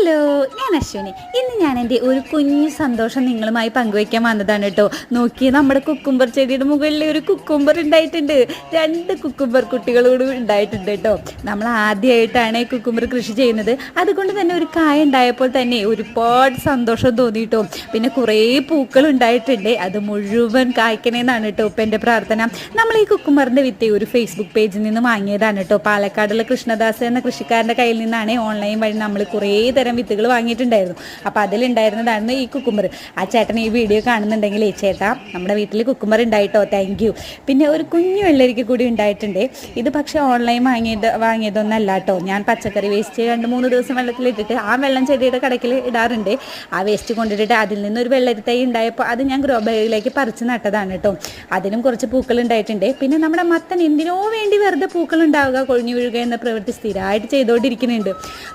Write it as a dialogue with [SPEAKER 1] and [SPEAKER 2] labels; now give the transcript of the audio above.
[SPEAKER 1] Hello, ഞാൻ അശ്വിനി. ഇന്ന് ഞാൻ എൻ്റെ ഒരു കുഞ്ഞു സന്തോഷം നിങ്ങളുമായി പങ്കുവയ്ക്കാൻ വന്നതാണ് കേട്ടോ. നോക്കി, നമ്മുടെ കുക്കുംബർ ചെടിയുടെ മുകളിൽ ഒരു കുക്കുംബർ ഉണ്ടായിട്ടുണ്ട്. 2 കുക്കുംബർ കുട്ടികളോട് ഉണ്ടായിട്ടുണ്ട് കേട്ടോ. നമ്മൾ ആദ്യമായിട്ടാണ് കുക്കുംബർ കൃഷി ചെയ്യുന്നത്. അതുകൊണ്ട് തന്നെ ഒരു കായ ഉണ്ടായപ്പോൾ തന്നെ ഒരുപാട് സന്തോഷം തോന്നിയിട്ടോ. പിന്നെ കുറേ പൂക്കൾ ഉണ്ടായിട്ടുണ്ട്. അത് മുഴുവൻ കായ്ക്കണേന്നാണ് കേട്ടോ ഇപ്പം എൻ്റെ പ്രാർത്ഥന. നമ്മൾ ഈ കുക്കുംബറിൻ്റെ വിത്ത് ഒരു ഫേസ്ബുക്ക് പേജിൽ നിന്ന് വാങ്ങിയതാണ് കേട്ടോ. പാലക്കാടുള്ള കൃഷ്ണദാസ് എന്ന കൃഷിക്കാരൻ്റെ കയ്യിൽ നിന്നാണ് ഓൺലൈൻ വഴി നമ്മൾ കുറേ തരം വിത്തുകൾ വാങ്ങിയിട്ടുണ്ടായിരുന്നു. അപ്പോൾ അതിലുണ്ടായിരുന്നതാണ് ഈ കുക്കുംബർ. ആ ചേട്ടൻ ഈ വീഡിയോ കാണുന്നുണ്ടെങ്കിൽ ചേട്ടാ, നമ്മുടെ വീട്ടിൽ കുക്കുംബർ ഉണ്ടായിട്ടോ, താങ്ക് യു. പിന്നെ ഒരു കുഞ്ഞു വെള്ളരിക്ക കൂടി ഉണ്ടായിട്ടുണ്ട്. ഇത് പക്ഷേ ഓൺലൈൻ വാങ്ങിയതൊന്നല്ല കേട്ടോ. ഞാൻ പച്ചക്കറി വേസ്റ്റ് 2-3 ദിവസം വെള്ളത്തിലിട്ടിട്ട് ആ വെള്ളം ചെടിയുടെ കടക്കിൽ ഇടാറുണ്ട്. ആ വേസ്റ്റ് കൊണ്ടിട്ടിട്ട് അതിൽ നിന്നൊരു വെള്ളരിത്തൈ ഉണ്ടായപ്പോൾ അത് ഞാൻ ഗ്രോ ബാഗിലേക്ക് പറിച്ച് നട്ടതാണ് കേട്ടോ. അതിനും കുറച്ച് പൂക്കൾ ഉണ്ടായിട്ടുണ്ട്. പിന്നെ നമ്മുടെ മത്തൻ എന്തിനോ വേണ്ടി വെറുതെ പൂക്കൾ ഉണ്ടാവുക, കൊഴിഞ്ഞു വീഴുക എന്ന പ്രവൃത്തി സ്ഥിരമായിട്ട് ചെയ്തുകൊണ്ടിരിക്കുന്നുണ്ട്.